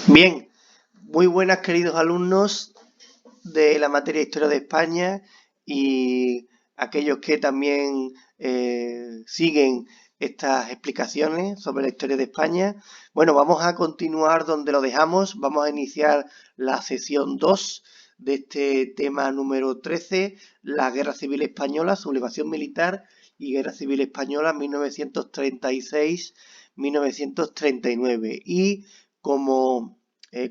Bien, muy buenas queridos alumnos de la materia Historia de España y aquellos que también siguen estas explicaciones sobre la historia de España. Bueno, vamos a continuar donde lo dejamos, vamos a iniciar la sesión 2 de este tema número 13, la Guerra Civil Española, sublevación militar y Guerra Civil Española 1936-1939. Y como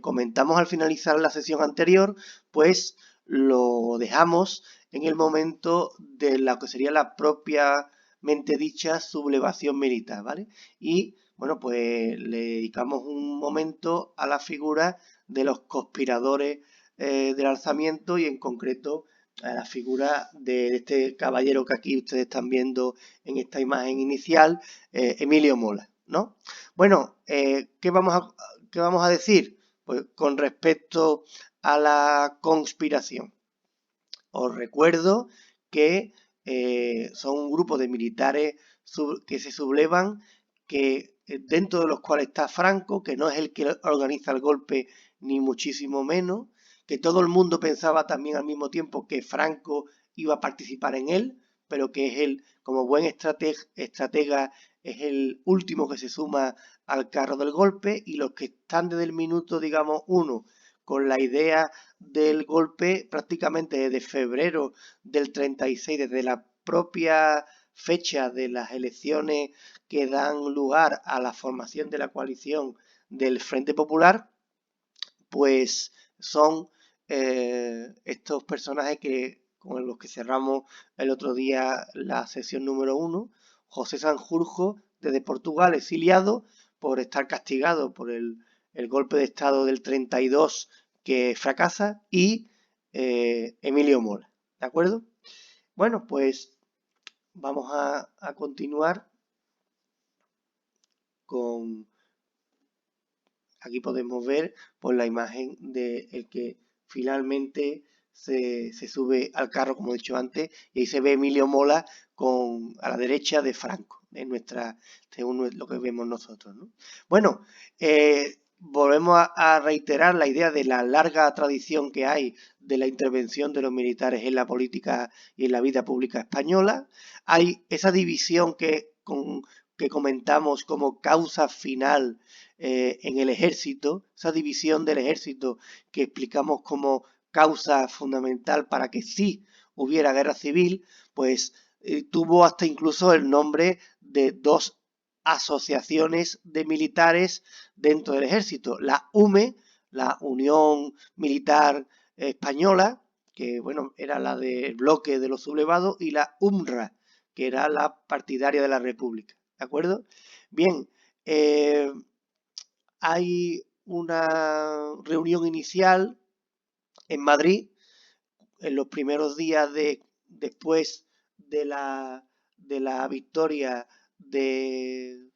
comentamos al finalizar la sesión anterior, pues lo dejamos en el momento de lo que sería la propiamente dicha sublevación militar, ¿vale? Y bueno, pues le dedicamos un momento a la figura de los conspiradores del alzamiento y en concreto a la figura de este caballero que aquí ustedes están viendo en esta imagen inicial, Emilio Mola, ¿no? Bueno, ¿qué vamos a decir? Pues con respecto a la conspiración. Os recuerdo que son un grupo de militares que se sublevan, que dentro de los cuales está Franco, que no es el que organiza el golpe ni muchísimo menos, que todo el mundo pensaba también al mismo tiempo que Franco iba a participar en él, pero que es él, como buen estratega, es el último que se suma al carro del golpe, y los que están desde el minuto, digamos, uno, con la idea del golpe prácticamente desde febrero del 36, desde la propia fecha de las elecciones que dan lugar a la formación de la coalición del Frente Popular, pues son estos personajes con los que cerramos el otro día la sesión número 1. José Sanjurjo, desde Portugal, exiliado por estar castigado por el golpe de Estado del 32 que fracasa, y Emilio Mola, ¿de acuerdo? Bueno, pues vamos a continuar con... Aquí podemos ver pues, la imagen del que finalmente se sube al carro, como he dicho antes, y ahí se ve Emilio Mola a la derecha de Franco, según lo que vemos nosotros, ¿no? Bueno, volvemos a reiterar la idea de la larga tradición que hay de la intervención de los militares en la política y en la vida pública española. Hay esa división que comentamos como causa final en el ejército, esa división del ejército que explicamos como causa fundamental para que sí hubiera guerra civil, pues tuvo hasta incluso el nombre de dos asociaciones de militares dentro del ejército, la UME, la Unión Militar Española, que bueno, era la del bloque de los sublevados, y la UMRA, que era la partidaria de la República, ¿de acuerdo? Bien, hay una reunión inicial en Madrid en los primeros días después de la victoria del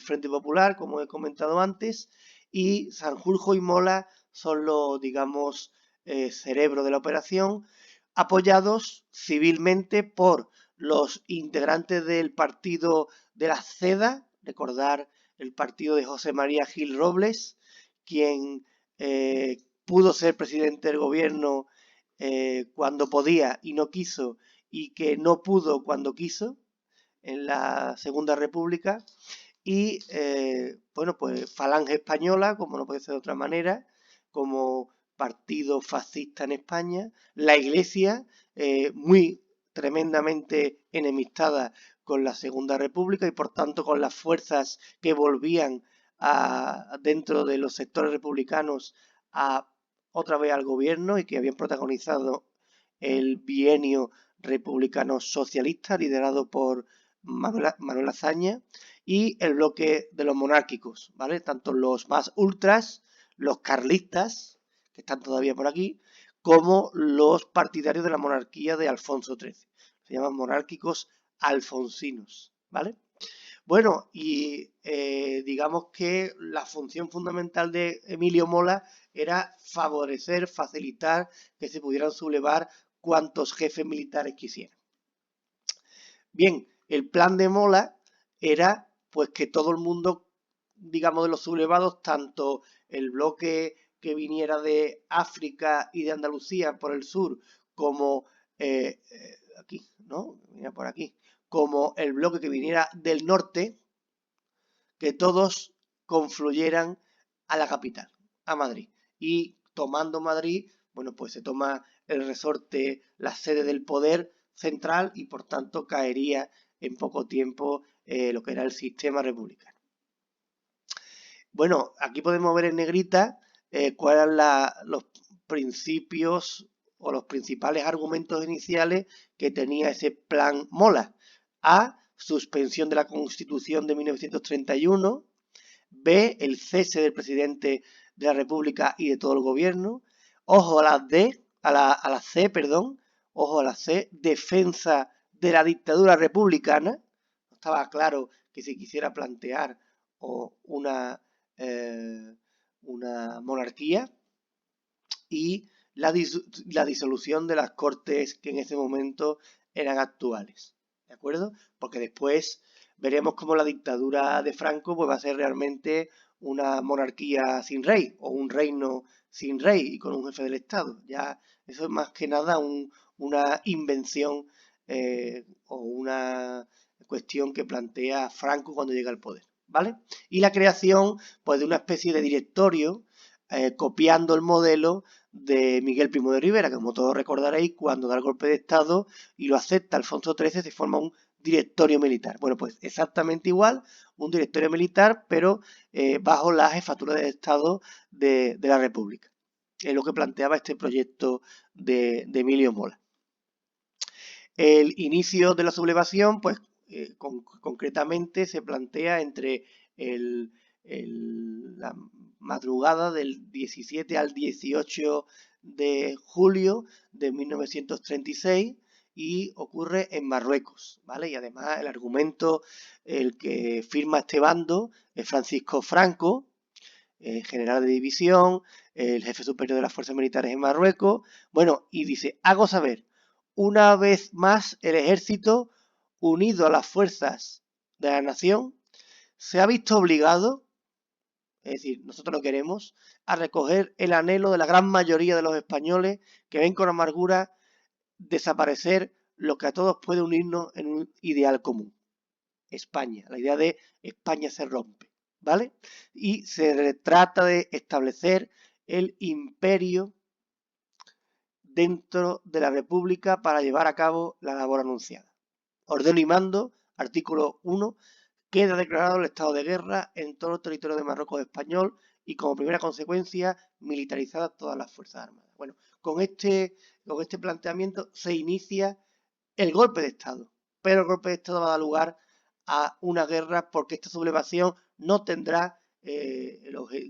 Frente Popular, como he comentado antes, y Sanjurjo y Mola son los, digamos, cerebro de la operación, apoyados civilmente por los integrantes del partido de la CEDA, recordar el partido de José María Gil Robles, quien pudo ser presidente del gobierno cuando podía y no quiso, y que no pudo cuando quiso en la Segunda República, y bueno, pues Falange Española, como no puede ser de otra manera, como partido fascista en España, la Iglesia, muy tremendamente enemistada con la Segunda República y por tanto con las fuerzas que volvían dentro de los sectores republicanos a otra vez al gobierno y que habían protagonizado el bienio republicano socialista liderado por Manuel Azaña, y el bloque de los monárquicos, ¿vale? Tanto los más ultras, los carlistas, que están todavía por aquí, como los partidarios de la monarquía de Alfonso XIII. Se llaman monárquicos alfonsinos, ¿vale? Bueno, y digamos que la función fundamental de Emilio Mola era favorecer, facilitar que se pudieran sublevar cuantos jefes militares quisieran. Bien, el plan de Mola era pues que todo el mundo digamos, de los sublevados, tanto el bloque que viniera de África y de Andalucía por el sur, como aquí, ¿no? Mira por aquí, como el bloque que viniera del norte, que todos confluyeran a la capital, a Madrid. Y tomando Madrid, bueno, pues se toma el resorte, la sede del poder central y por tanto caería en poco tiempo lo que era el sistema republicano. Bueno, aquí podemos ver en negrita cuáles eran los principios o los principales argumentos iniciales que tenía ese plan Mola. A, suspensión de la Constitución de 1931. B, el cese del presidente de la República y de todo el gobierno. Ojo a la D, a la C, perdón. Ojo a la C, defensa de la dictadura republicana. No estaba claro que se quisiera plantear una monarquía. Y la disolución de las cortes que en ese momento eran actuales. ¿De acuerdo? Porque después veremos cómo la dictadura de Franco pues, va a ser realmente una monarquía sin rey o un reino sin rey y con un jefe del Estado. Ya eso es más que nada una invención o una cuestión que plantea Franco cuando llega al poder. ¿Vale? Y la creación pues, de una especie de directorio copiando el modelo de Miguel Primo de Rivera, que como todos recordaréis, cuando da el golpe de Estado y lo acepta Alfonso XIII, se forma un directorio militar. Bueno, pues exactamente igual, un directorio militar, pero bajo la jefatura de Estado de la República. Es lo que planteaba este proyecto de Emilio Mola. El inicio de la sublevación, pues concretamente se plantea entre la madrugada del 17 al 18 de julio de 1936 y ocurre en Marruecos, ¿vale? Y además el argumento, el que firma este bando es Francisco Franco, general de división, el jefe superior de las fuerzas militares en Marruecos. Bueno, y dice, hago saber, una vez más el ejército, unido a las fuerzas de la nación, se ha visto obligado, es decir, nosotros lo queremos, a recoger el anhelo de la gran mayoría de los españoles que ven con amargura desaparecer lo que a todos puede unirnos en un ideal común. España, la idea de España se rompe, ¿vale? Y se trata de establecer el imperio dentro de la República para llevar a cabo la labor anunciada. Ordeno y mando, artículo 1, queda declarado el estado de guerra en todo el territorio de Marruecos español y como primera consecuencia militarizadas todas las fuerzas armadas. Bueno, con este planteamiento se inicia el golpe de Estado, pero el golpe de Estado va a dar lugar a una guerra porque esta sublevación no tendrá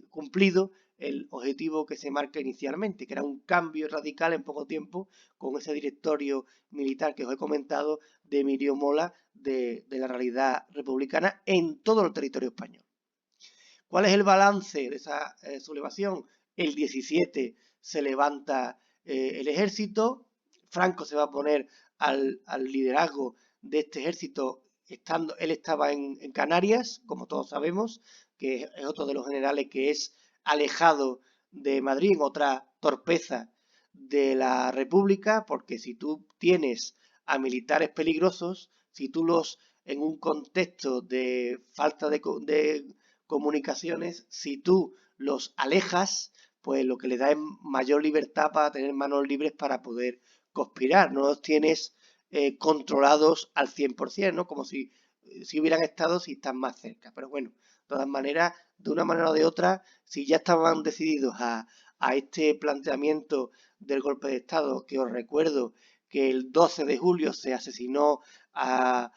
cumplido el objetivo que se marca inicialmente, que era un cambio radical en poco tiempo con ese directorio militar que os he comentado de Emilio Mola de la realidad republicana en todo el territorio español. ¿Cuál es el balance de esa sublevación? El 17 se levanta el ejército, Franco se va a poner al liderazgo de este ejército, él estaba en Canarias, como todos sabemos, que es otro de los generales que es alejado de Madrid, en otra torpeza de la República, porque si tú tienes a militares peligrosos, si tú los, en un contexto de falta de comunicaciones, si tú los alejas, pues lo que le da es mayor libertad para tener manos libres para poder conspirar, no los tienes controlados al 100%, ¿no? Como si hubieran estado si están más cerca. Pero bueno, de todas maneras, de una manera o de otra, si ya estaban decididos a este planteamiento del golpe de Estado, que os recuerdo que el 12 de julio se asesinó al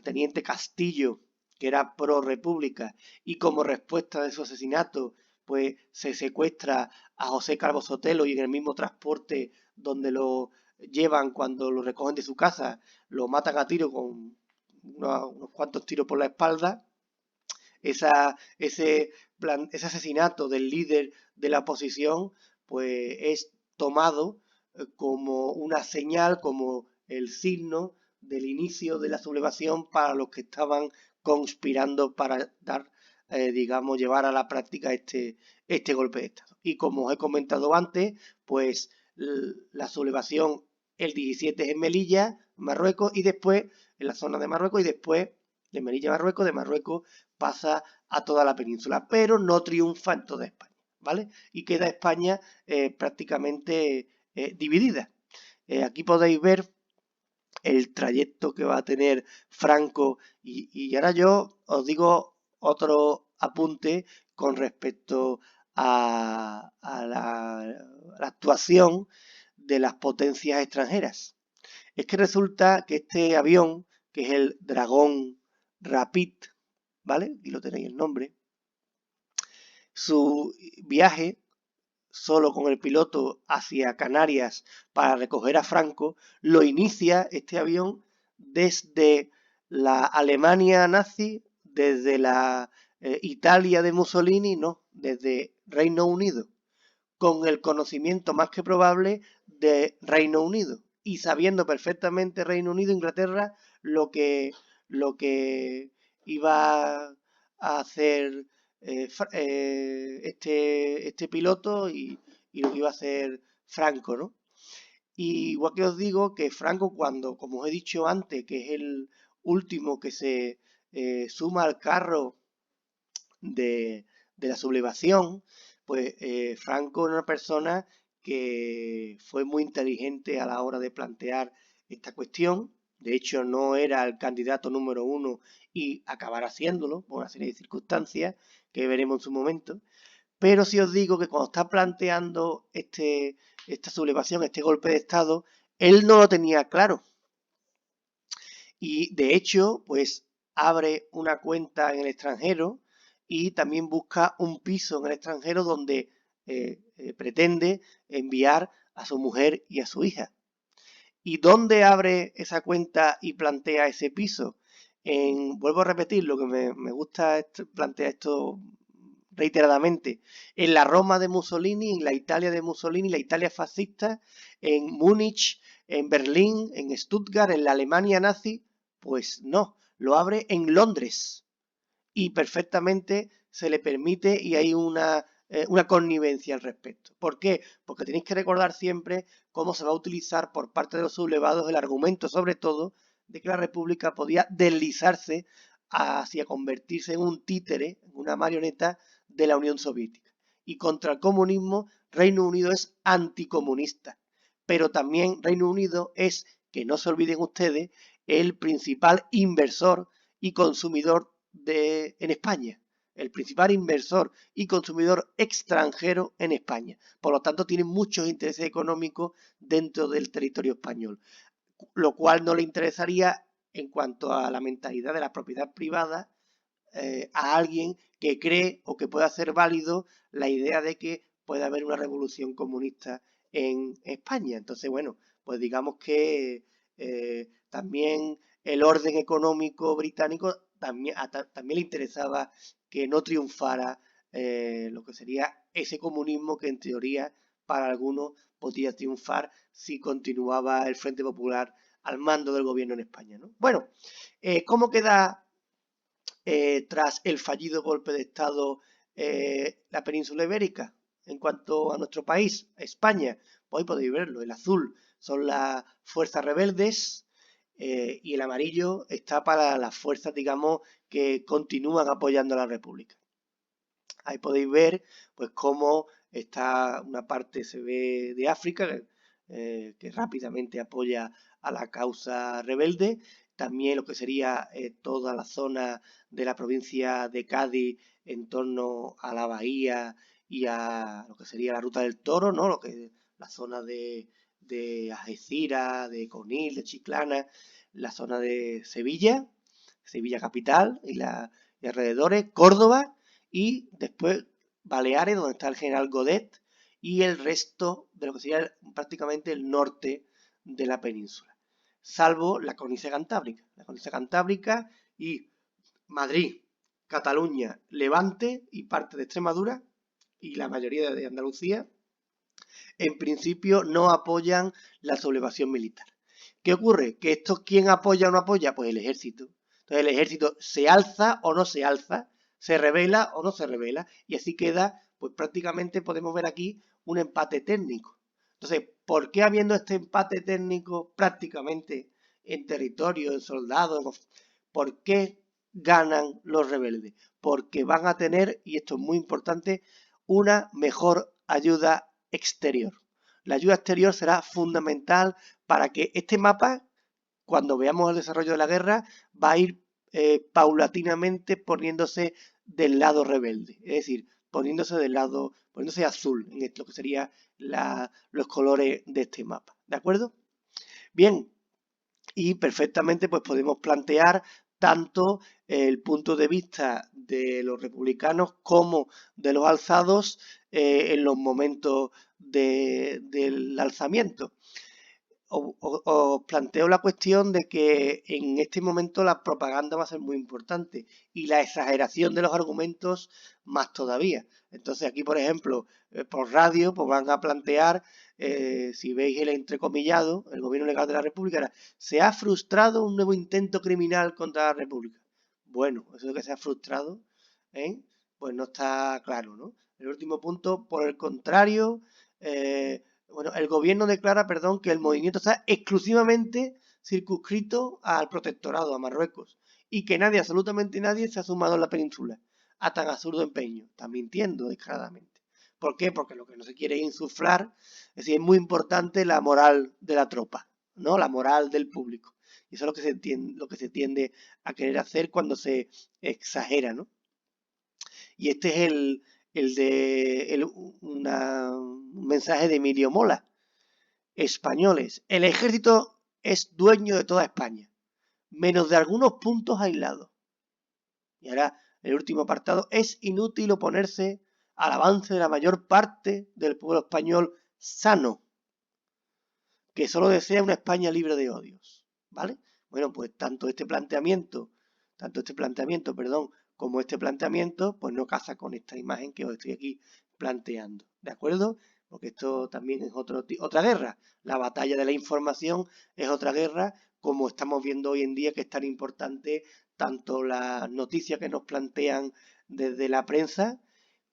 teniente Castillo, que era pro república, y como respuesta de su asesinato, pues se secuestra a José Calvo Sotelo y en el mismo transporte donde lo llevan cuando lo recogen de su casa, lo matan a tiro con unos cuantos tiros por la espalda. Ese asesinato del líder de la oposición pues es tomado como una señal, como el signo del inicio de la sublevación para los que estaban conspirando para dar digamos, llevar a la práctica este golpe de Estado. Y como os he comentado antes, pues la sublevación el 17 es en Melilla, Marruecos, y después en la zona de Marruecos, y después de Melilla, Marruecos, de Marruecos pasa a toda la península, pero no triunfa en toda España, ¿vale? Y queda España prácticamente dividida. Aquí podéis ver el trayecto que va a tener Franco y ahora yo os digo otro apunte con respecto a la actuación de las potencias extranjeras. Es que resulta que este avión, que es el Dragón Rapid, ¿vale? Y lo tenéis el nombre. Su viaje solo con el piloto hacia Canarias para recoger a Franco, lo inicia este avión desde la Alemania nazi, desde la Italia de Mussolini, no, desde Reino Unido, con el conocimiento más que probable de Reino Unido y sabiendo perfectamente Reino Unido e Inglaterra lo que iba a hacer este piloto y lo que iba a hacer Franco, ¿no? Y igual que os digo que Franco cuando, como os he dicho antes, que es el último que se suma al carro de la sublevación, pues Franco era una persona que fue muy inteligente a la hora de plantear esta cuestión. De hecho, no era el candidato número uno y acabará haciéndolo por una serie de circunstancias que veremos en su momento. Pero si os digo que cuando está planteando esta sublevación, este golpe de Estado, él no lo tenía claro. Y de hecho, pues abre una cuenta en el extranjero y también busca un piso en el extranjero donde pretende enviar a su mujer y a su hija. ¿Y dónde abre esa cuenta y plantea ese piso? Vuelvo a repetir, lo que me gusta plantear esto reiteradamente, en la Roma de Mussolini, en la Italia de Mussolini, la Italia fascista, en Múnich, en Berlín, en Stuttgart, en la Alemania nazi, pues no, lo abre en Londres y perfectamente se le permite y hay una connivencia al respecto. ¿Por qué? Porque tenéis que recordar siempre cómo se va a utilizar por parte de los sublevados el argumento, sobre todo, de que la República podía deslizarse hacia convertirse en un títere, en una marioneta de la Unión Soviética. Y contra el comunismo, Reino Unido es anticomunista. Pero también Reino Unido es, que no se olviden ustedes, el principal inversor y consumidor en España, el principal inversor y consumidor extranjero en España. Por lo tanto, tiene muchos intereses económicos dentro del territorio español, lo cual no le interesaría en cuanto a la mentalidad de la propiedad privada a alguien que cree o que pueda hacer válido la idea de que puede haber una revolución comunista en España. Entonces, bueno, pues digamos que también el orden económico británico también le interesaba que no triunfara lo que sería ese comunismo que en teoría para algunos podía triunfar si continuaba el Frente Popular al mando del gobierno en España, ¿no? Bueno, ¿cómo queda tras el fallido golpe de Estado la península ibérica? En cuanto a nuestro país, España, pues hoy podéis verlo, el azul son las fuerzas rebeldes y el amarillo está para las fuerzas, digamos, que continúan apoyando a la República. Ahí podéis ver, pues, cómo está una parte, se ve, de África, que rápidamente apoya a la causa rebelde. También lo que sería toda la zona de la provincia de Cádiz en torno a la bahía y a lo que sería la ruta del Toro, ¿no? La zona de Algeciras, de Conil, de Chiclana, la zona de Sevilla, Sevilla capital y alrededores, Córdoba y después Baleares, donde está el general Godet y el resto de lo que sería prácticamente el norte de la península, salvo la cornisa cantábrica. La cornisa cantábrica y Madrid, Cataluña, Levante y parte de Extremadura y la mayoría de Andalucía, en principio no apoyan la sublevación militar. ¿Qué ocurre? ¿Que esto quién apoya o no apoya? Pues el ejército. Entonces el ejército se alza o no se alza se revela o no se revela. Y así queda, pues prácticamente podemos ver aquí un empate técnico. Entonces, ¿por qué habiendo este empate técnico prácticamente en territorio, en soldados, por qué ganan los rebeldes? Porque van a tener, y esto es muy importante, una mejor ayuda exterior. La ayuda exterior será fundamental para que este mapa, cuando veamos el desarrollo de la guerra, va a ir paulatinamente poniéndose del lado rebelde, es decir, poniéndose azul en lo que serían los colores de este mapa, ¿de acuerdo? Bien, y perfectamente pues podemos plantear tanto el punto de vista de los republicanos como de los alzados en los momentos del alzamiento. Os planteo la cuestión de que en este momento la propaganda va a ser muy importante y la exageración de los argumentos más todavía. Entonces aquí, por ejemplo, por radio, pues van a plantear, si veis el entrecomillado, el gobierno legal de la República, se ha frustrado un nuevo intento criminal contra la República. Bueno, eso de que se ha frustrado, pues no está claro, ¿no? El último punto, por el contrario, bueno, el gobierno declara, perdón, que el movimiento está exclusivamente circunscrito al protectorado, a Marruecos, y que nadie, absolutamente nadie, se ha sumado a la península a tan absurdo empeño. Está mintiendo descaradamente. ¿Por qué? Porque lo que no se quiere es insuflar, es decir, es muy importante la moral de la tropa, ¿no? La moral del público. Y eso es lo que se tiende a querer hacer cuando se exagera, ¿no? Y este es un mensaje de Emilio Mola. Españoles, el ejército es dueño de toda España, menos de algunos puntos aislados. Y ahora, el último apartado, es inútil oponerse al avance de la mayor parte del pueblo español sano, que solo desea una España libre de odios. ¿Vale? Bueno, pues tanto este planteamiento, como este planteamiento, pues no casa con esta imagen que os estoy aquí planteando. ¿De acuerdo? Porque esto también es otra guerra. La batalla de la información es otra guerra, como estamos viendo hoy en día, que es tan importante tanto las noticias que nos plantean desde la prensa,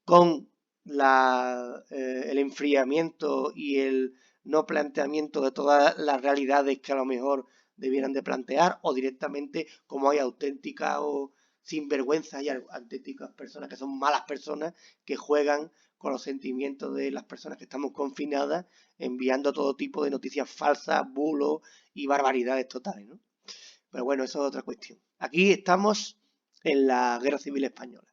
con el enfriamiento y el no planteamiento de todas las realidades que a lo mejor debieran de plantear, o directamente como hay auténticas o sinvergüenzas y auténticas personas que son malas personas que juegan con los sentimientos de las personas que estamos confinadas, enviando todo tipo de noticias falsas, bulos y barbaridades totales, ¿no? Pero bueno, eso es otra cuestión. Aquí estamos en la Guerra Civil Española.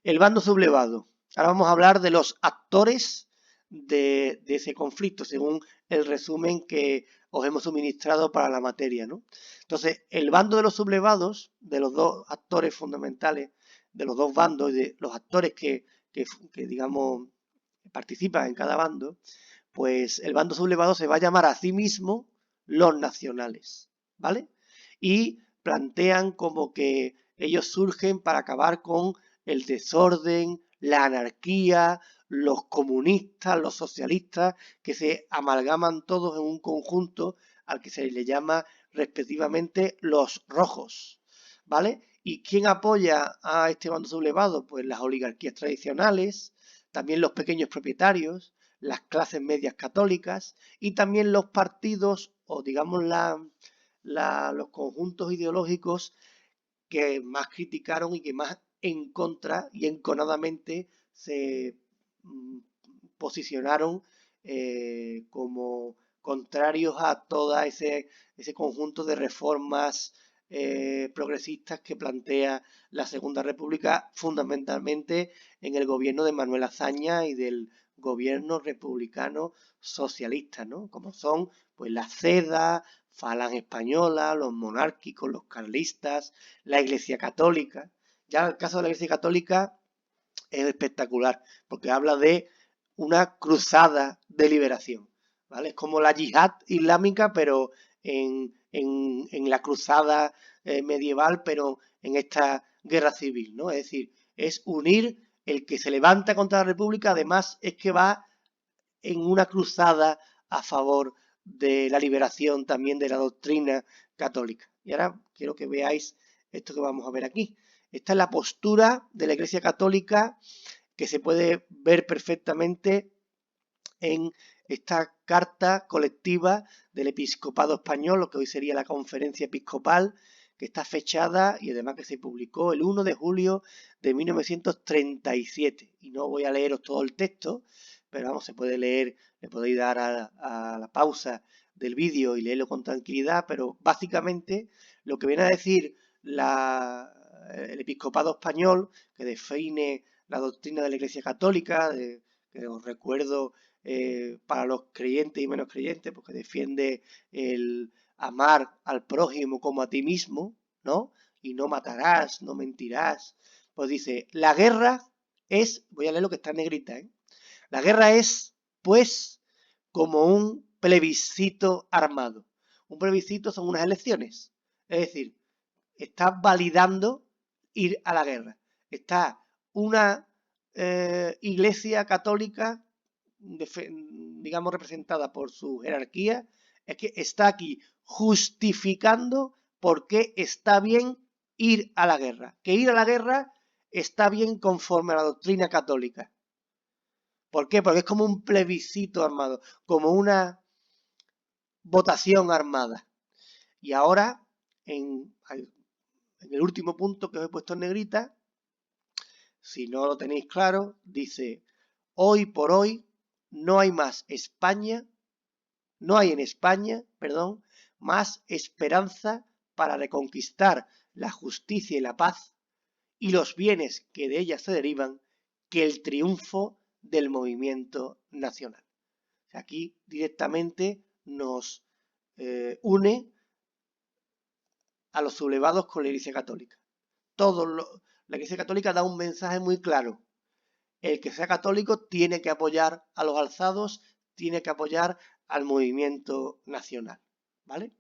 El bando sublevado. Ahora vamos a hablar de los actores de ese conflicto, según el resumen que os hemos suministrado para la materia, ¿no? Entonces, el bando de los sublevados, de los dos actores fundamentales, de los dos bandos, de los actores que digamos, participan en cada bando, pues el bando sublevado se va a llamar a sí mismo los nacionales, ¿vale? Y plantean como que ellos surgen para acabar con el desorden, la anarquía, los comunistas, los socialistas, que se amalgaman todos en un conjunto al que se le llama respectivamente los rojos, ¿vale? ¿Y quién apoya a este bando sublevado? Pues las oligarquías tradicionales, también los pequeños propietarios, las clases medias católicas y también los partidos o digamos los conjuntos ideológicos que más criticaron y que más en contra y enconadamente se posicionaron como contrarios a todo ese conjunto de reformas progresistas que plantea la Segunda República, fundamentalmente en el gobierno de Manuel Azaña y del gobierno republicano socialista, ¿no? Como son pues la CEDA, Falange Española, los monárquicos, los carlistas, la Iglesia Católica. Ya el caso de la Iglesia Católica es espectacular, porque habla de una cruzada de liberación, ¿vale? Es como la yihad islámica, pero en la cruzada medieval, pero en esta guerra civil, ¿no? Es decir, es unir el que se levanta contra la República, además es que va en una cruzada a favor de la liberación también de la doctrina católica. Y ahora quiero que veáis esto que vamos a ver aquí. Esta es la postura de la Iglesia Católica que se puede ver perfectamente en esta carta colectiva del episcopado español, lo que hoy sería la conferencia episcopal, que está fechada y además que se publicó el 1 de julio de 1937. Y no voy a leeros todo el texto, pero vamos, se puede leer, le podéis dar a la pausa del vídeo y leerlo con tranquilidad, pero básicamente lo que viene a decir el episcopado español, que define la doctrina de la Iglesia Católica, que os recuerdo para los creyentes y menos creyentes, porque defiende el amar al prójimo como a ti mismo, ¿no? Y no matarás, no mentirás. Pues dice, la guerra es, voy a leer lo que está en negrita, ¿eh? La guerra es, pues, como un plebiscito armado. Un plebiscito son unas elecciones. Es decir, está validando ir a la guerra. Está una iglesia católica, digamos, representada por su jerarquía, es que está aquí justificando por qué está bien ir a la guerra. Que ir a la guerra está bien conforme a la doctrina católica. ¿Por qué? Porque es como un plebiscito armado, como una votación armada. Y ahora, en el último punto que os he puesto en negrita, si no lo tenéis claro, dice, hoy por hoy no hay más España, no hay en España, perdón, más esperanza para reconquistar la justicia y la paz y los bienes que de ella se derivan que el triunfo del movimiento nacional. Aquí directamente nos une a los sublevados con la Iglesia Católica. La Iglesia Católica da un mensaje muy claro. El que sea católico tiene que apoyar a los alzados, tiene que apoyar al movimiento nacional, ¿vale?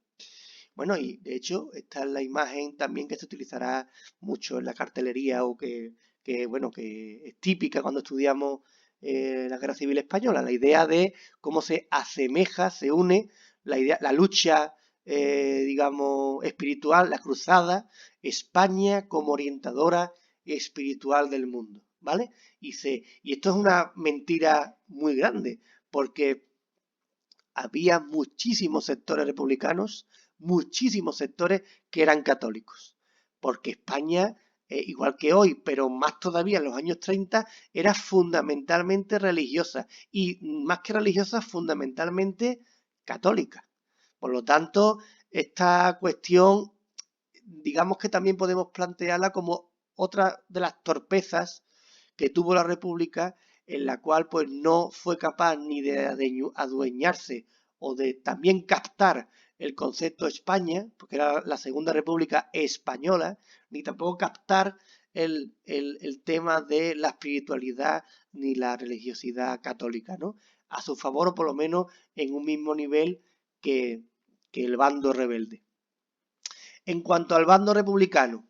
Bueno, y de hecho, esta es la imagen también que se utilizará mucho en la cartelería o que es típica cuando estudiamos la Guerra Civil Española, la idea de cómo se asemeja, se une la lucha, digamos, espiritual, la cruzada, España como orientadora espiritual del mundo, ¿vale? Y esto es una mentira muy grande, porque había muchísimos sectores republicanos, muchísimos sectores que eran católicos, porque España, igual que hoy, pero más todavía en los años 30, era fundamentalmente religiosa y más que religiosa, fundamentalmente católica. Por lo tanto, esta cuestión, digamos que también podemos plantearla como otra de las torpezas que tuvo la República, en la cual pues no fue capaz ni de adueñarse o de también captar el concepto España, porque era la Segunda República Española, ni tampoco captar el tema de la espiritualidad ni la religiosidad católica, ¿no? A su favor o por lo menos en un mismo nivel que el bando rebelde. En cuanto al bando republicano,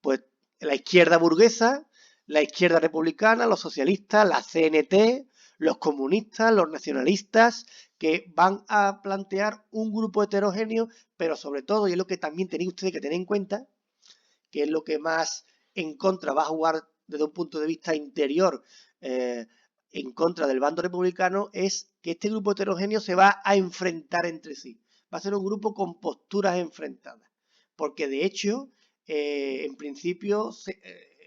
pues la izquierda burguesa, la izquierda republicana, los socialistas, la CNT, los comunistas, los nacionalistas, que van a plantear un grupo heterogéneo, pero sobre todo, y es lo que también tenéis ustedes que tener en cuenta, que es lo que más en contra va a jugar desde un punto de vista interior en contra del bando republicano, es que este grupo heterogéneo se va a enfrentar entre sí. Va a ser un grupo con posturas enfrentadas. Porque de hecho, en principio,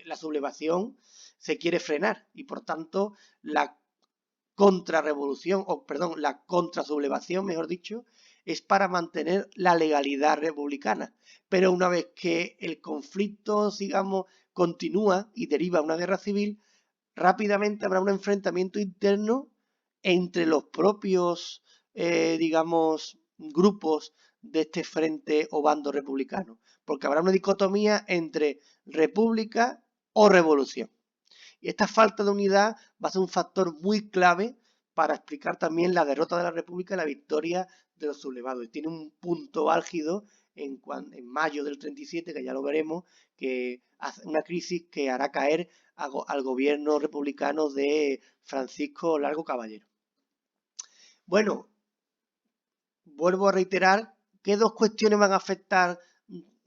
la sublevación se quiere frenar y por tanto la contrarrevolución, o perdón, la contrasublevación, mejor dicho, es para mantener la legalidad republicana. Pero una vez que el conflicto, digamos, continúa y deriva a una guerra civil, rápidamente habrá un enfrentamiento interno entre los propios, digamos, grupos de este frente o bando republicano, porque habrá una dicotomía entre república o revolución. Y esta falta de unidad va a ser un factor muy clave para explicar también la derrota de la República y la victoria de los sublevados. Y tiene un punto álgido en mayo del 37, que ya lo veremos, que hace una crisis que hará caer al gobierno republicano de Francisco Largo Caballero. Bueno, vuelvo a reiterar que dos cuestiones van a afectar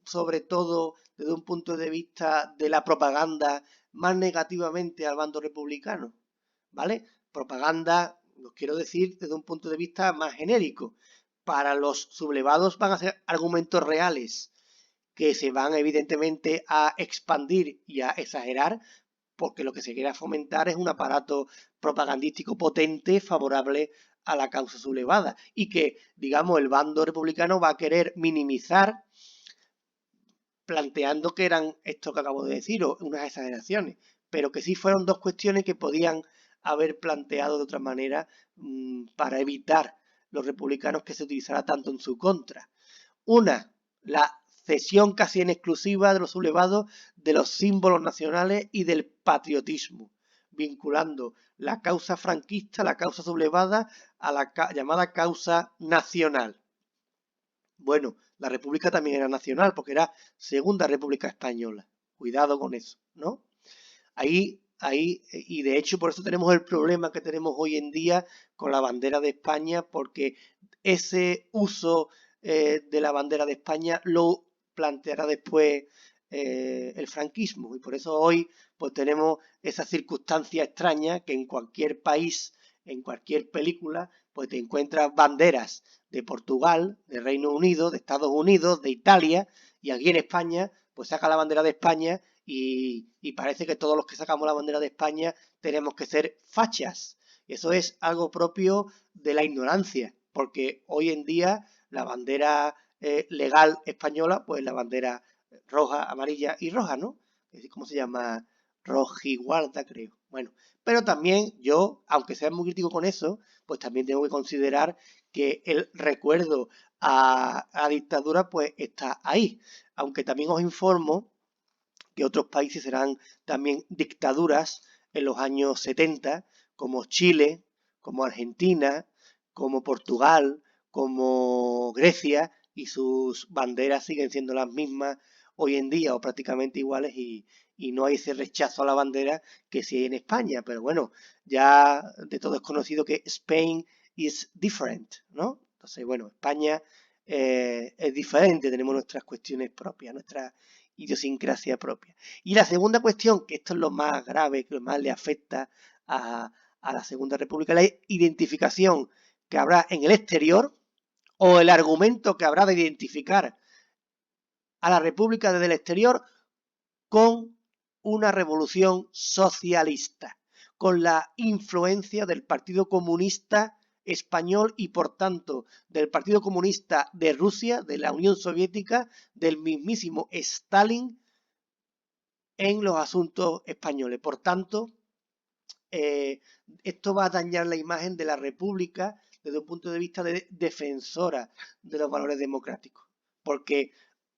sobre todo desde un punto de vista de la propaganda más negativamente al bando republicano, ¿vale? Propaganda, os quiero decir, desde un punto de vista más genérico. Para los sublevados van a ser argumentos reales que se van evidentemente a expandir y a exagerar, porque lo que se quiere fomentar es un aparato propagandístico potente favorable a la causa sublevada y que, digamos, el bando republicano va a querer minimizar planteando que eran esto que acabo de decir o unas exageraciones, pero que sí fueron dos cuestiones que podían haber planteado de otra manera para evitar los republicanos que se utilizara tanto en su contra. Una, la cesión casi en exclusiva de los sublevados de los símbolos nacionales y del patriotismo, vinculando la causa franquista, la causa sublevada, a la llamada causa nacional. Bueno, la República también era nacional porque era Segunda República Española. Cuidado con eso, ¿no? Y de hecho por eso tenemos el problema que tenemos hoy en día con la bandera de España, porque ese uso de la bandera de España lo planteará después el franquismo, y por eso hoy pues tenemos esa circunstancia extraña que en cualquier país, en cualquier película, pues te encuentras banderas de Portugal, de Reino Unido, de Estados Unidos, de Italia, y aquí en España pues saca la bandera de España y parece que todos los que sacamos la bandera de España tenemos que ser fachas. Eso es algo propio de la ignorancia, porque hoy en día la bandera legal española, pues la bandera roja, amarilla y roja, ¿no? ¿Cómo se llama? Rojigualda, creo. Bueno, pero también yo, aunque sea muy crítico con eso, pues también tengo que considerar que el recuerdo a la dictadura pues está ahí. Aunque también os informo que otros países serán también dictaduras en los años 70, como Chile, como Argentina, como Portugal, como Grecia, y sus banderas siguen siendo las mismas hoy en día o prácticamente iguales y no hay ese rechazo a la bandera que sí hay en España. Pero bueno, ya de todo es conocido que Spain is different, ¿no? Entonces, bueno, España es diferente, tenemos nuestras cuestiones propias, nuestras idiosincrasia propia. Y la segunda cuestión, que esto es lo más grave, que lo más le afecta a la Segunda República, la identificación que habrá en el exterior o el argumento que habrá de identificar a la República desde el exterior con una revolución socialista, con la influencia del Partido Comunista Español y por tanto del Partido Comunista de Rusia, de la Unión Soviética, del mismísimo Stalin en los asuntos españoles. Por tanto, esto va a dañar la imagen de la República desde un punto de vista de defensora de los valores democráticos. Porque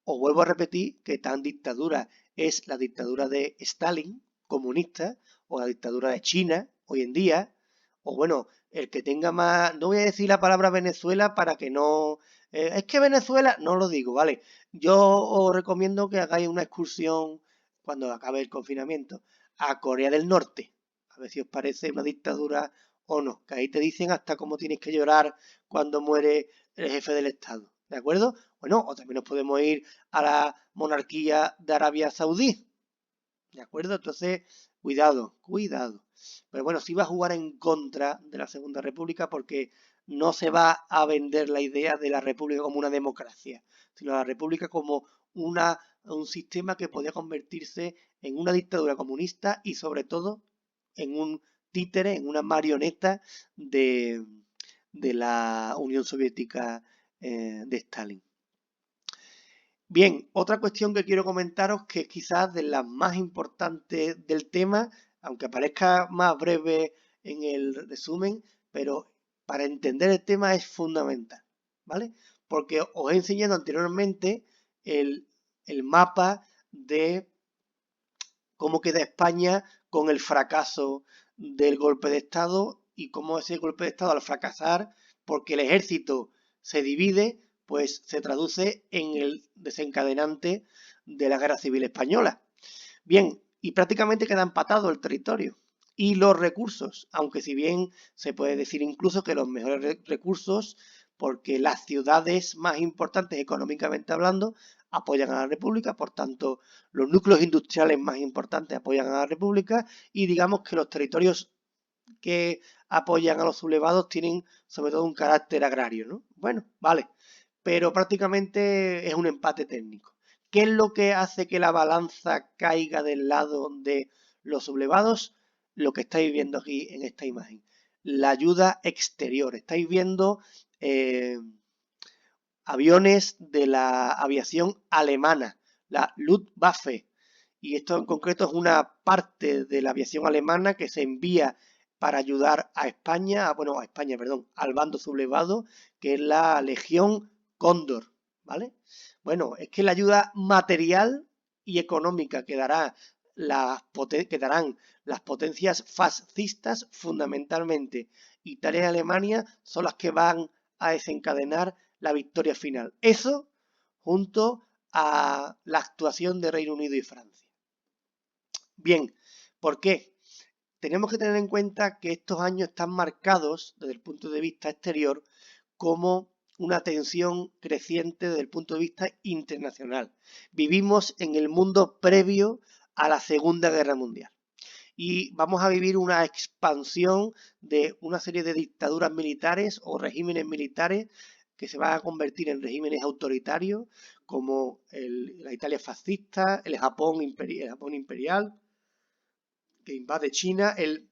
os vuelvo a repetir que tan dictadura es la dictadura de Stalin, comunista, o la dictadura de China, hoy en día, o bueno, el que tenga más, no voy a decir la palabra Venezuela para que no, es que Venezuela, no lo digo, ¿vale? Yo os recomiendo que hagáis una excursión cuando acabe el confinamiento a Corea del Norte, a ver si os parece una dictadura o no, que ahí te dicen hasta cómo tienes que llorar cuando muere el jefe del Estado, ¿de acuerdo? Bueno, o también nos podemos ir a la monarquía de Arabia Saudí, ¿de acuerdo? Entonces, cuidado, cuidado. Pero bueno, sí va a jugar en contra de la Segunda República porque no se va a vender la idea de la República como una democracia, sino la República como un sistema que podía convertirse en una dictadura comunista y sobre todo en un títere, en una marioneta de la Unión Soviética de Stalin. Bien, otra cuestión que quiero comentaros que es quizás de las más importantes del tema, aunque parezca más breve en el resumen, pero para entender el tema es fundamental, ¿vale? Porque os he enseñado anteriormente el mapa de cómo queda España con el fracaso del golpe de Estado y cómo ese golpe de Estado al fracasar, porque el ejército se divide, pues se traduce en el desencadenante de la Guerra Civil Española. Bien, y prácticamente queda empatado el territorio y los recursos, aunque si bien se puede decir incluso que los mejores recursos porque las ciudades más importantes económicamente hablando apoyan a la República, por tanto los núcleos industriales más importantes apoyan a la República y digamos que los territorios que apoyan a los sublevados tienen sobre todo un carácter agrario, ¿no? Bueno, vale, pero prácticamente es un empate técnico. ¿Qué es lo que hace que la balanza caiga del lado de los sublevados? Lo que estáis viendo aquí en esta imagen. La ayuda exterior. Estáis viendo aviones de la aviación alemana, la Luftwaffe. Y esto en concreto es una parte de la aviación alemana que se envía para ayudar a España, bueno, a España, perdón, al bando sublevado, que es la Legión Cóndor, ¿vale? Bueno, es que la ayuda material y económica que darán las potencias fascistas, fundamentalmente Italia y Alemania, son las que van a desencadenar la victoria final. Eso junto a la actuación de Reino Unido y Francia. Bien, ¿por qué? Tenemos que tener en cuenta que estos años están marcados desde el punto de vista exterior como una tensión creciente desde el punto de vista internacional. Vivimos en el mundo previo a la Segunda Guerra Mundial y vamos a vivir una expansión de una serie de dictaduras militares o regímenes militares que se van a convertir en regímenes autoritarios como la Italia fascista, el Japón imperial que invade China, el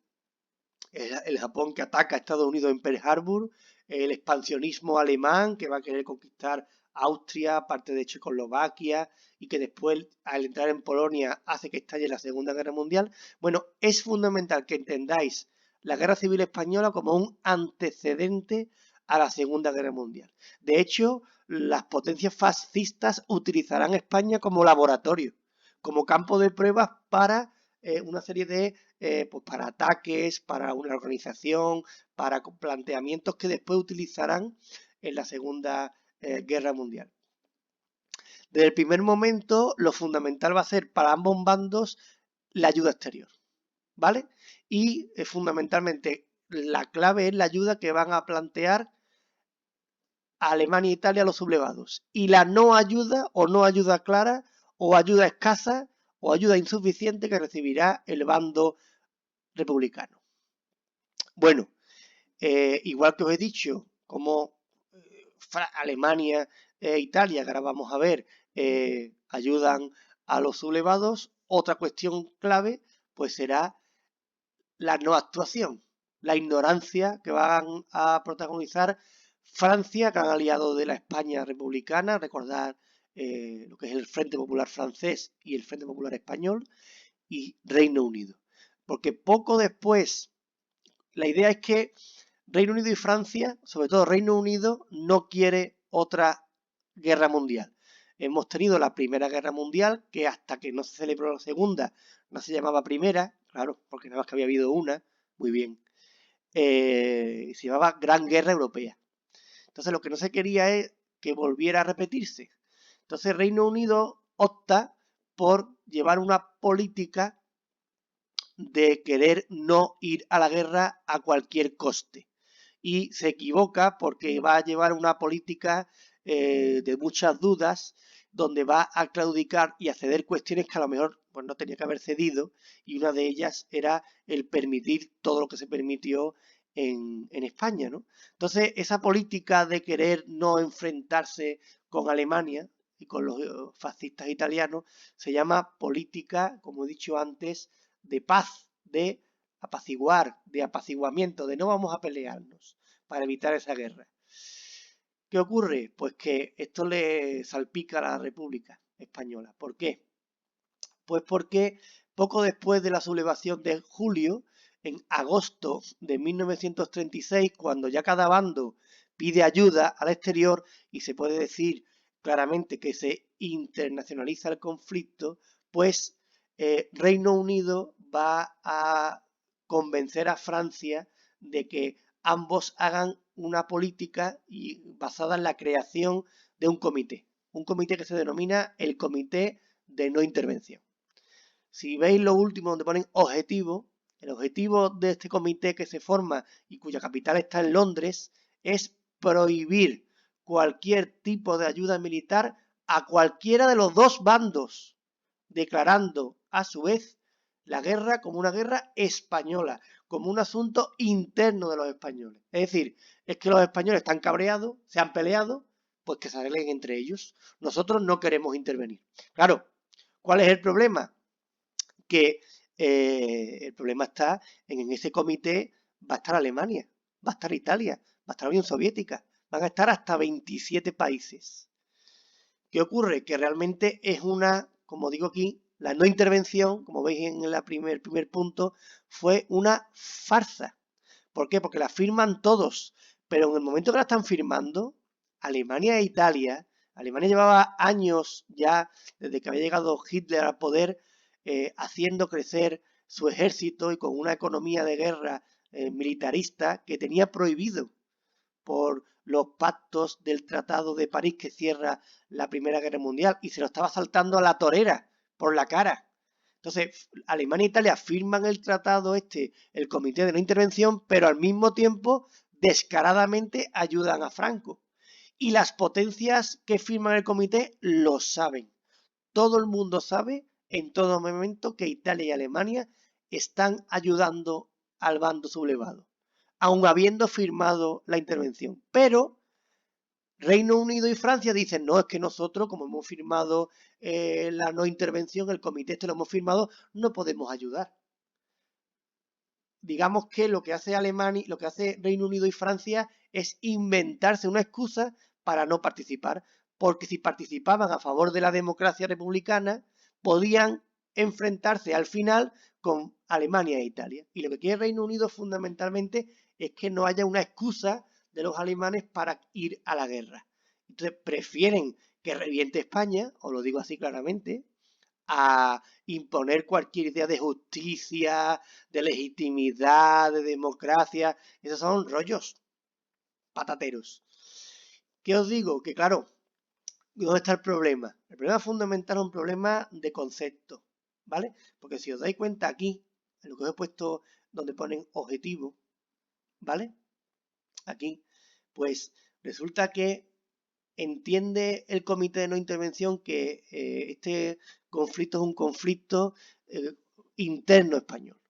Japón que ataca a Estados Unidos en Pearl Harbor, el expansionismo alemán que va a querer conquistar Austria, parte de Checoslovaquia y que después al entrar en Polonia hace que estalle la Segunda Guerra Mundial. Bueno, es fundamental que entendáis la Guerra Civil Española como un antecedente a la Segunda Guerra Mundial. De hecho, las potencias fascistas utilizarán España como laboratorio, como campo de pruebas para una serie de pues para ataques, para una organización, para planteamientos que después utilizarán en la Segunda Guerra Mundial. Desde el primer momento, lo fundamental va a ser para ambos bandos la ayuda exterior, ¿vale? Y fundamentalmente la clave es la ayuda que van a plantear a Alemania e Italia a los sublevados. Y la no ayuda o no ayuda clara o ayuda escasa o ayuda insuficiente que recibirá el bando republicano. Bueno, igual que os he dicho, como Alemania e Italia, que ahora vamos a ver, ayudan a los sublevados, otra cuestión clave pues será la no actuación, la ignorancia que van a protagonizar Francia, gran aliado de la España republicana, recordar lo que es el Frente Popular francés y el Frente Popular español, y Reino Unido. Porque poco después, la idea es que Reino Unido y Francia, sobre todo Reino Unido, no quiere otra guerra mundial. Hemos tenido la Primera Guerra Mundial, que hasta que no se celebró la Segunda, no se llamaba Primera, claro, porque nada más que había habido una, muy bien. Se llamaba Gran Guerra Europea. Entonces lo que no se quería es que volviera a repetirse. Entonces Reino Unido opta por llevar una política de querer no ir a la guerra a cualquier coste. Y se equivoca porque va a llevar una política de muchas dudas, donde va a claudicar y a ceder cuestiones que a lo mejor pues, no tenía que haber cedido, y una de ellas era el permitir todo lo que se permitió en España, ¿no? Entonces, esa política de querer no enfrentarse con Alemania y con los fascistas italianos se llama política, como he dicho antes, de paz, de apaciguar, de apaciguamiento, de no vamos a pelearnos para evitar esa guerra. ¿Qué ocurre? Pues que esto le salpica a la República Española. ¿Por qué? Pues porque poco después de la sublevación de julio, en agosto de 1936, cuando ya cada bando pide ayuda al exterior y se puede decir claramente que se internacionaliza el conflicto, pues Reino Unido va a convencer a Francia de que ambos hagan una política basada en la creación de un comité que se denomina el Comité de No Intervención. Si veis lo último donde ponen objetivo, el objetivo de este comité que se forma y cuya capital está en Londres es prohibir cualquier tipo de ayuda militar a cualquiera de los dos bandos, declarando a su vez la guerra como una guerra española, como un asunto interno de los españoles. Es decir, es que los españoles están cabreados, se han peleado, pues que se arreglen entre ellos. Nosotros no queremos intervenir. Claro, ¿cuál es el problema? Que el problema está en ese comité va a estar Alemania, va a estar Italia, va a estar la Unión Soviética, van a estar hasta 27 países. ¿Qué ocurre? Que realmente es una, como digo aquí, la no intervención, como veis en el primer punto, fue una farsa. ¿Por qué? Porque la firman todos, pero en el momento que la están firmando, Alemania e Italia, Alemania llevaba años ya, desde que había llegado Hitler al poder, haciendo crecer su ejército y con una economía de guerra militarista que tenía prohibido por los pactos del Tratado de París que cierra la Primera Guerra Mundial y se lo estaba saltando a la torera por la cara. Entonces, Alemania e Italia firman el tratado el Comité de No Intervención, pero al mismo tiempo descaradamente ayudan a Franco. Y las potencias que firman el comité lo saben. Todo el mundo sabe en todo momento que Italia y Alemania están ayudando al bando sublevado, aun habiendo firmado la intervención. Pero Reino Unido y Francia dicen, no, es que nosotros, como hemos firmado la no intervención, el comité lo hemos firmado, no podemos ayudar. Digamos que lo que hace Alemania, lo que hace Reino Unido y Francia es inventarse una excusa para no participar, porque si participaban a favor de la democracia republicana, podían enfrentarse al final con Alemania e Italia. Y lo que quiere Reino Unido fundamentalmente es que no haya una excusa de los alemanes para ir a la guerra. Entonces prefieren que reviente España, os lo digo así claramente, a imponer cualquier idea de justicia, de legitimidad, de democracia. Esos son rollos patateros. ¿Qué os digo? Que claro, ¿dónde está el problema? El problema fundamental es un problema de concepto, ¿vale? Porque si os dais cuenta aquí, en lo que os he puesto donde ponen objetivo, ¿vale? Aquí, pues resulta que entiende el comité de no intervención que este conflicto es un conflicto interno español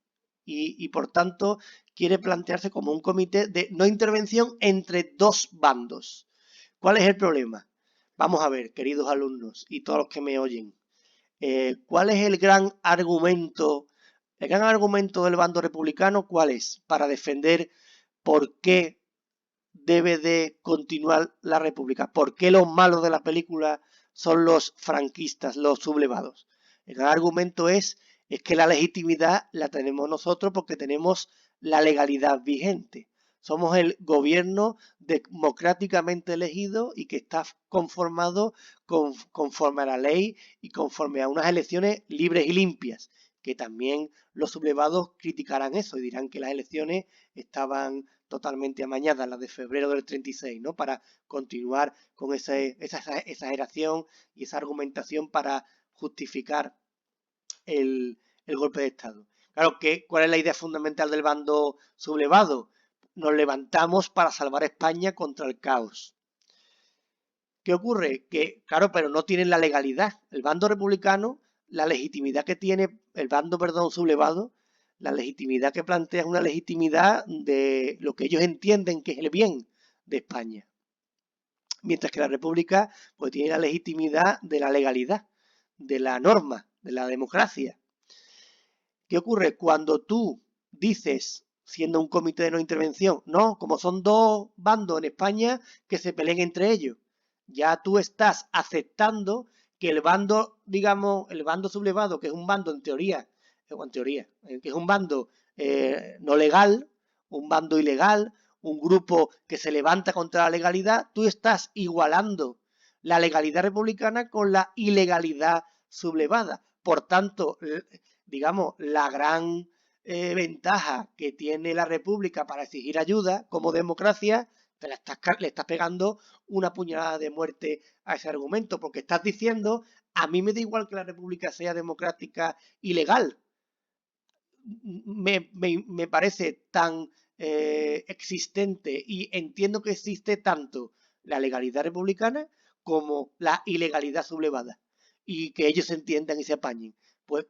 y por tanto quiere plantearse como un comité de no intervención entre dos bandos. ¿Cuál es el problema? Vamos a ver, queridos alumnos y todos los que me oyen, ¿cuál es el gran argumento? El gran argumento del bando republicano, ¿cuál es? Para defender por qué debe de continuar la República. ¿Por qué los malos de la película son los franquistas, los sublevados? El gran argumento es que la legitimidad la tenemos nosotros porque tenemos la legalidad vigente. Somos el gobierno democráticamente elegido y que está conformado conforme a la ley y conforme a unas elecciones libres y limpias, que también los sublevados criticarán eso y dirán que las elecciones estaban totalmente amañadas, las de febrero del 36, ¿no? Para continuar con esa exageración y esa argumentación para justificar el golpe de Estado. Claro, ¿cuál es la idea fundamental del bando sublevado? Nos levantamos para salvar a España contra el caos. ¿Qué ocurre? Que, claro, pero no tienen la legalidad. El bando republicano, la legitimidad que tiene, el bando, perdón, sublevado, la legitimidad que plantea es una legitimidad de lo que ellos entienden que es el bien de España. Mientras que la República pues tiene la legitimidad de la legalidad, de la norma, de la democracia. ¿Qué ocurre? Cuando tú dices, siendo un comité de no intervención, no, como son dos bandos en España que se peleen entre ellos, ya tú estás aceptando que el bando, digamos, el bando sublevado, que es un bando en teoría, que es un bando no legal, un bando ilegal, un grupo que se levanta contra la legalidad, tú estás igualando la legalidad republicana con la ilegalidad sublevada. Por tanto, digamos, la gran ventaja que tiene la República para exigir ayuda como democracia, le estás pegando una puñalada de muerte a ese argumento, porque estás diciendo, a mí me da igual que la República sea democrática y legal. Me parece tan existente, y entiendo que existe tanto la legalidad republicana como la ilegalidad sublevada, y que ellos se entiendan y se apañen. Pues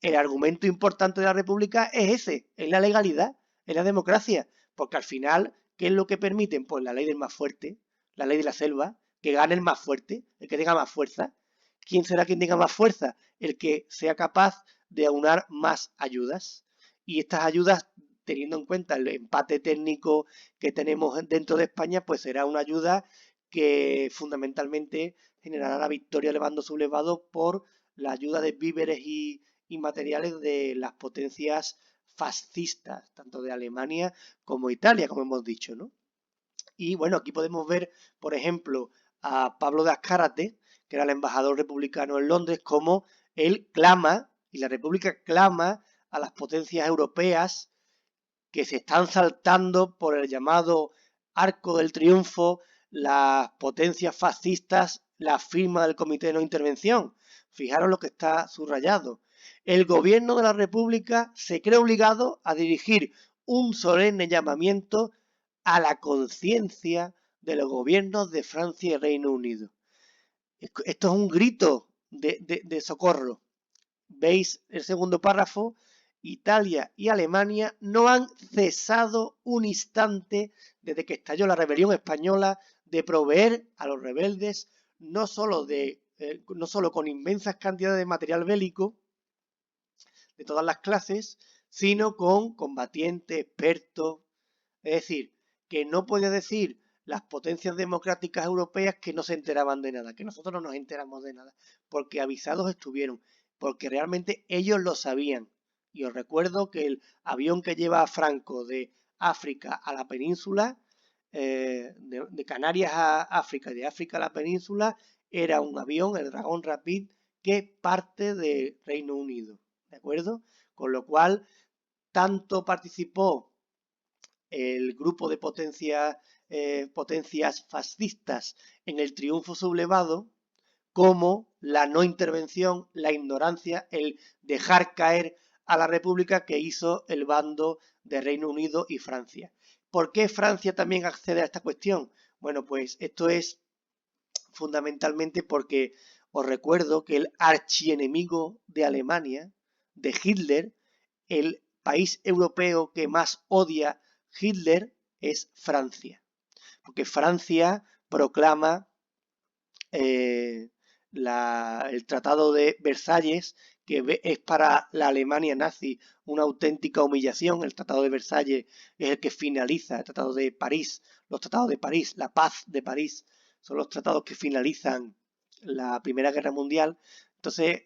el argumento importante de la república es ese, es la legalidad, es la democracia, porque al final, ¿qué es lo que permiten? Pues la ley del más fuerte, la ley de la selva, que gane el más fuerte, el que tenga más fuerza. ¿Quién será quien tenga más fuerza? El que sea capaz de aunar más ayudas. Y estas ayudas, teniendo en cuenta el empate técnico que tenemos dentro de España, pues será una ayuda que fundamentalmente generará la victoria del bando sublevado por la ayuda de víveres y materiales de las potencias fascistas, tanto de Alemania como Italia, como hemos dicho, ¿no? Y bueno, aquí podemos ver, por ejemplo, a Pablo de Azcárate, que era el embajador republicano en Londres, cómo él clama, y la República clama a las potencias europeas que se están saltando por el llamado Arco del Triunfo, las potencias fascistas, la firma del Comité de No Intervención. Fijaros lo que está subrayado. El gobierno de la República se cree obligado a dirigir un solemne llamamiento a la conciencia de los gobiernos de Francia y Reino Unido. Esto es un grito de socorro. Veis el segundo párrafo. Italia y Alemania no han cesado un instante desde que estalló la rebelión española de proveer a los rebeldes no solo con inmensas cantidades de material bélico de todas las clases, sino con combatientes, expertos. Es decir, que no puede decir las potencias democráticas europeas que no se enteraban de nada, que nosotros no nos enteramos de nada, porque avisados estuvieron, porque realmente ellos lo sabían. Y os recuerdo que el avión que lleva a Franco de África a la península, de Canarias a África y de África a la península, era un avión, el Dragón Rapid, que parte de Reino Unido. ¿De acuerdo? Con lo cual, tanto participó el grupo de potencias fascistas en el triunfo sublevado, como la no intervención, la ignorancia, el dejar caer a la República que hizo el bando de Reino Unido y Francia. ¿Por qué Francia también accede a esta cuestión? Bueno, pues esto es fundamentalmente porque os recuerdo que el archienemigo de Alemania, de Hitler, el país europeo que más odia Hitler es Francia, porque Francia proclama el Tratado de Versalles, que es para la Alemania nazi una auténtica humillación. El Tratado de Versalles es el que finaliza el Tratado de París, los Tratados de París, la paz de París, son los tratados que finalizan la Primera Guerra Mundial. Entonces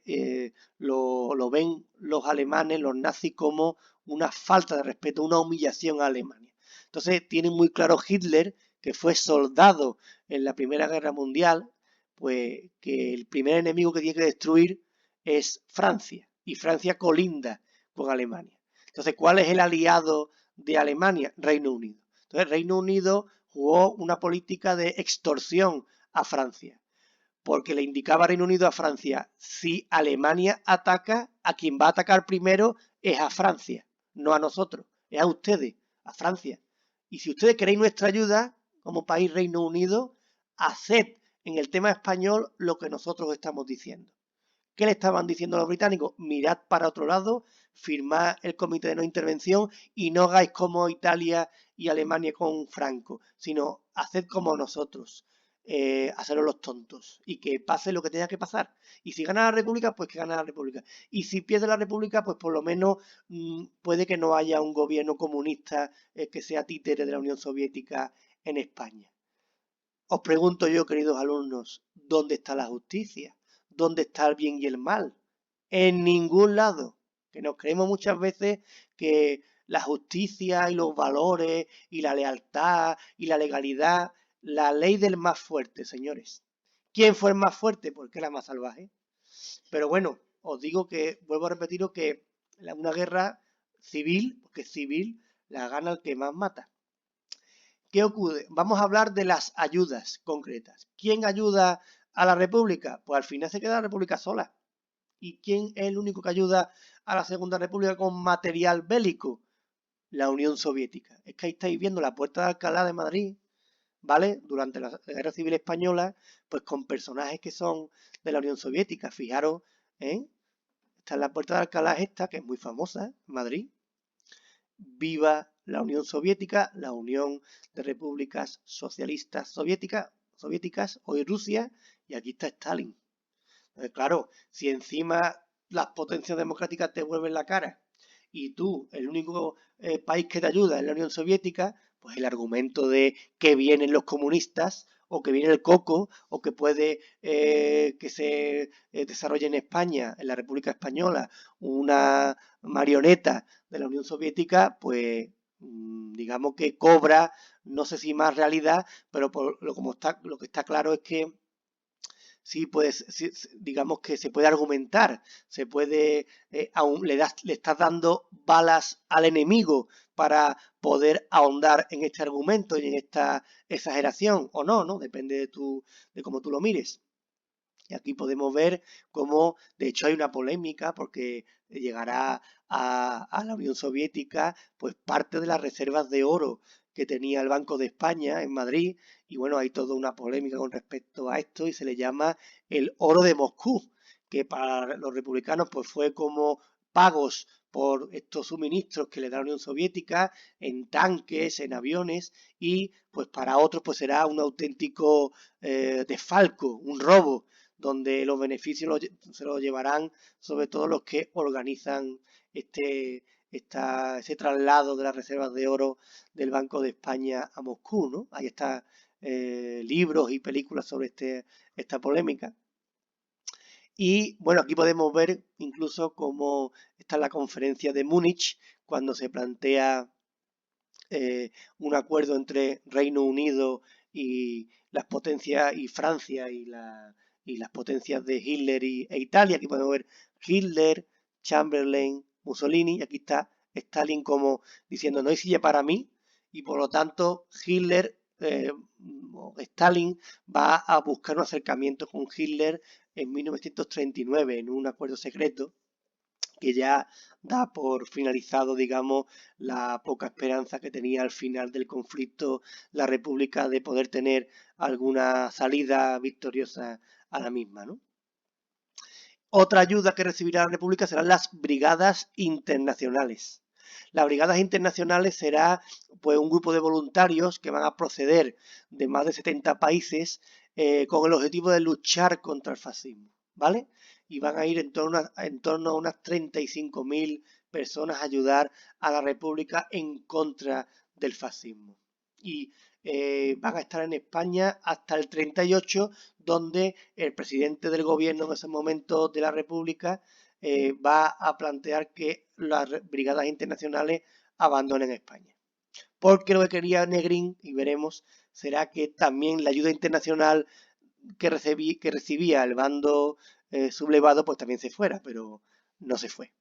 lo ven los alemanes, los nazis, como una falta de respeto, una humillación a Alemania. Entonces tienen muy claro Hitler, que fue soldado en la Primera Guerra Mundial, pues que el primer enemigo que tiene que destruir es Francia, y Francia colinda con Alemania. Entonces, ¿cuál es el aliado de Alemania? Reino Unido. Entonces, Reino Unido jugó una política de extorsión a Francia, porque le indicaba a Reino Unido a Francia: si Alemania ataca, a quien va a atacar primero es a Francia, no a nosotros, es a ustedes, a Francia. Y si ustedes queréis nuestra ayuda como país Reino Unido, haced en el tema español lo que nosotros estamos diciendo. ¿Qué le estaban diciendo a los británicos? Mirad para otro lado, firmad el comité de no intervención y no hagáis como Italia y Alemania con Franco, sino haced como nosotros, haceros los tontos y que pase lo que tenga que pasar. Y si gana la República, pues que gana la República. Y si pierde la República, pues por lo menos puede que no haya un gobierno comunista que sea títere de la Unión Soviética en España. Os pregunto yo, queridos alumnos, ¿dónde está la justicia? ¿Dónde está el bien y el mal? En ningún lado. Que nos creemos muchas veces que la justicia y los valores y la lealtad y la legalidad, la ley del más fuerte, señores. ¿Quién fue el más fuerte? Porque era más salvaje. Pero bueno, os digo que, vuelvo a repetiros que una guerra civil, porque es civil, la gana el que más mata. ¿Qué ocurre? Vamos a hablar de las ayudas concretas. ¿Quién ayuda a la República? Pues al final se queda la República sola. ¿Y quién es el único que ayuda a la Segunda República con material bélico? la Unión Soviética. Es que ahí estáis viendo la Puerta de Alcalá de Madrid, ¿vale? Durante la Guerra Civil Española, pues con personajes que son de la Unión Soviética. Fijaros, ¿eh? Está en la Puerta de Alcalá esta, que es muy famosa, en Madrid. Viva la Unión Soviética, la Unión de Repúblicas Socialistas Soviéticas, hoy Rusia, y aquí está Stalin. Entonces, claro, si encima las potencias democráticas te vuelven la cara y tú, el único país que te ayuda es la Unión Soviética, pues el argumento de que vienen los comunistas o que viene el coco o que puede que se desarrolle en España, en la República Española, una marioneta de la Unión Soviética, pues digamos que cobra, no sé si más realidad, pero lo que está claro es que sí, pues, sí, digamos que se puede argumentar, se puede, le estás dando balas al enemigo para poder ahondar en este argumento y en esta exageración, o no, ¿no? Depende de cómo tú lo mires. Y aquí podemos ver cómo, de hecho, hay una polémica porque llegará a la Unión Soviética pues parte de las reservas de oro que tenía el Banco de España en Madrid. Y bueno, hay toda una polémica con respecto a esto y se le llama el oro de Moscú, que para los republicanos pues fue como pagos por estos suministros que le da la Unión Soviética en tanques, en aviones, y pues para otros pues será un auténtico desfalco, un robo, donde los beneficios se los llevarán sobre todo los que organizan ese traslado de las reservas de oro del Banco de España a Moscú, ¿no? Ahí están libros y películas sobre esta polémica. Y bueno, aquí podemos ver incluso cómo está la conferencia de Múnich, cuando se plantea un acuerdo entre Reino Unido y las potencias y Francia y las potencias de Hitler e Italia. Aquí podemos ver Hitler, Chamberlain, Mussolini, y aquí está Stalin como diciendo no hay silla para mí, y por lo tanto Stalin va a buscar un acercamiento con Hitler en 1939 en un acuerdo secreto que ya da por finalizado, digamos, la poca esperanza que tenía al final del conflicto la República de poder tener alguna salida victoriosa a la misma, ¿no? Otra ayuda que recibirá la República serán las brigadas internacionales. Las brigadas internacionales será pues un grupo de voluntarios que van a proceder de más de 70 países con el objetivo de luchar contra el fascismo, ¿vale? Y van a ir en torno a unas 35.000 personas a ayudar a la República en contra del fascismo. Y van a estar en España hasta el 38, donde el presidente del gobierno en ese momento de la República va a plantear que las brigadas internacionales abandonen España. Porque lo que quería Negrín, y veremos, será que también la ayuda internacional que recibía el bando sublevado, pues también se fuera, pero no se fue.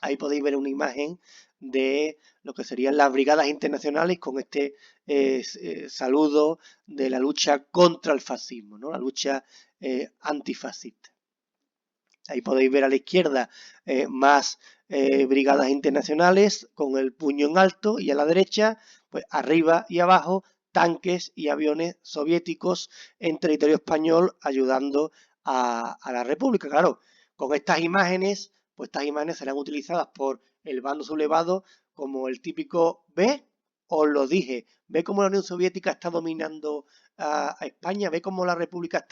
Ahí podéis ver una imagen de lo que serían las brigadas internacionales con este saludo de la lucha contra el fascismo, ¿no? La lucha antifascista. Ahí podéis ver a la izquierda más brigadas internacionales con el puño en alto y a la derecha, pues arriba y abajo, tanques y aviones soviéticos en territorio español ayudando a la República. Claro, con estas imágenes, pues estas imágenes serán utilizadas por el bando sublevado como el típico ¿ve? Os lo dije, ve cómo la Unión Soviética está dominando a España, ve cómo la República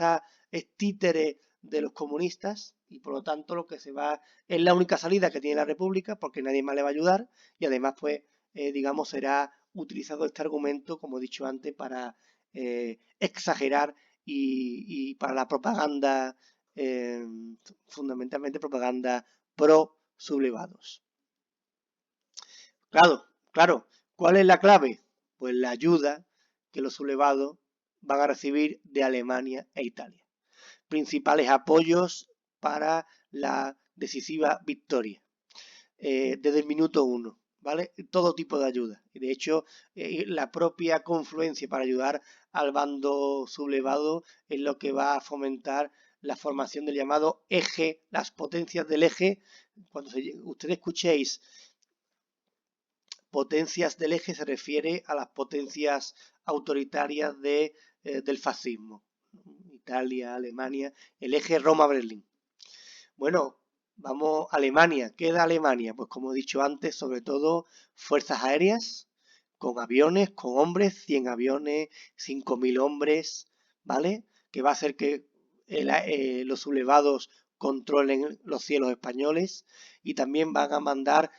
es títere de los comunistas y por lo tanto lo que se va es la única salida que tiene la República porque nadie más le va a ayudar y además pues digamos será utilizado este argumento como he dicho antes para exagerar y para la propaganda fundamentalmente propaganda pro sublevados. Claro, ¿cuál es la clave? Pues la ayuda que los sublevados van a recibir de Alemania e Italia. Principales apoyos para la decisiva victoria desde el minuto 1, ¿vale? Todo tipo de ayuda. Y de hecho, la propia confluencia para ayudar al bando sublevado es lo que va a fomentar la formación del llamado eje, las potencias del eje. Cuando ustedes escuchéis potencias del eje se refiere a las potencias autoritarias del fascismo. Italia, Alemania, el eje Roma-Berlín. Bueno, vamos a Alemania. ¿Qué da Alemania? Pues como he dicho antes, sobre todo fuerzas aéreas, con aviones, con hombres, 100 aviones, 5.000 hombres, ¿vale? Que va a hacer que los sublevados controlen los cielos españoles, y también van a mandar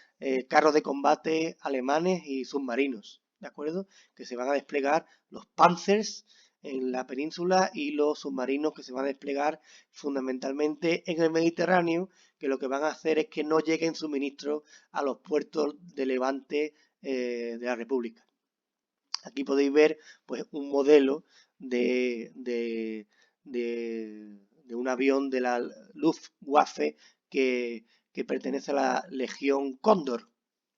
carros de combate alemanes y submarinos, ¿de acuerdo? Que se van a desplegar los Panzers en la península y los submarinos que se van a desplegar fundamentalmente en el Mediterráneo, que lo que van a hacer es que no lleguen suministros a los puertos de Levante de la República. Aquí podéis ver pues un modelo de un avión de la Luftwaffe que pertenece a la Legión Cóndor.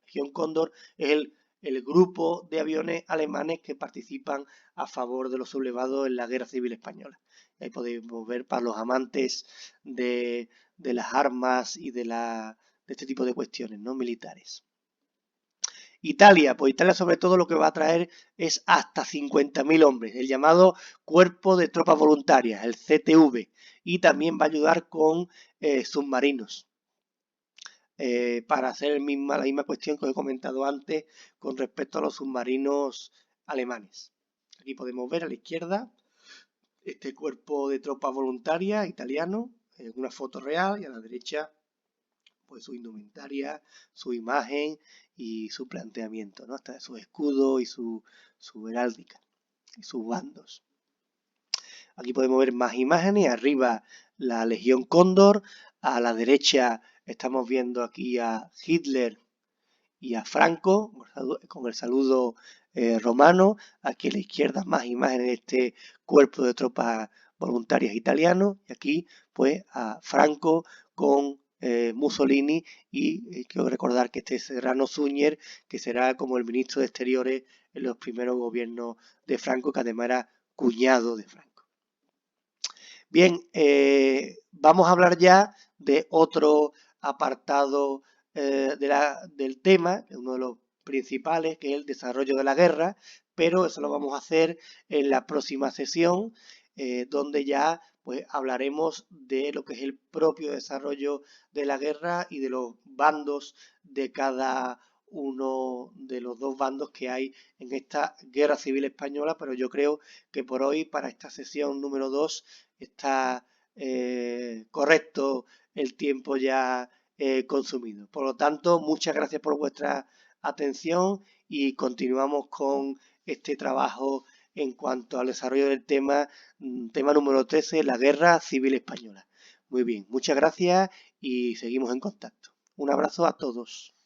Legión Cóndor es el grupo de aviones alemanes que participan a favor de los sublevados en la Guerra Civil Española. Ahí podemos ver para los amantes de las armas y de este tipo de cuestiones, ¿no?, militares. Italia, pues Italia sobre todo lo que va a traer es hasta 50.000 hombres, el llamado Cuerpo de Tropas Voluntarias, el CTV, y también va a ayudar con submarinos. Para hacer la misma cuestión que os he comentado antes con respecto a los submarinos alemanes. Aquí podemos ver a la izquierda este cuerpo de tropas voluntarias italiano, en una foto real, y a la derecha pues su indumentaria, su imagen y su planteamiento, ¿no? Hasta su escudo y su heráldica y sus bandos. Aquí podemos ver más imágenes, arriba la Legión Cóndor, a la derecha estamos viendo aquí a Hitler y a Franco con el saludo romano. Aquí a la izquierda más imágenes de este cuerpo de tropas voluntarias italiano, y aquí pues a Franco con Mussolini, y quiero recordar que este es Serrano Suñer, que será como el ministro de Exteriores en los primeros gobiernos de Franco, que además era cuñado de Franco. Bien, vamos a hablar ya de otro apartado del tema, que es uno de los principales, que es el desarrollo de la guerra, pero eso lo vamos a hacer en la próxima sesión, donde ya pues hablaremos de lo que es el propio desarrollo de la guerra y de los bandos de cada uno de los dos bandos que hay en esta guerra civil española, pero yo creo que por hoy, para esta sesión número 2, está correcto el tiempo ya consumido. Por lo tanto, muchas gracias por vuestra atención y continuamos con este trabajo en cuanto al desarrollo del tema número 13, la Guerra Civil Española. Muy bien, muchas gracias y seguimos en contacto. Un abrazo a todos.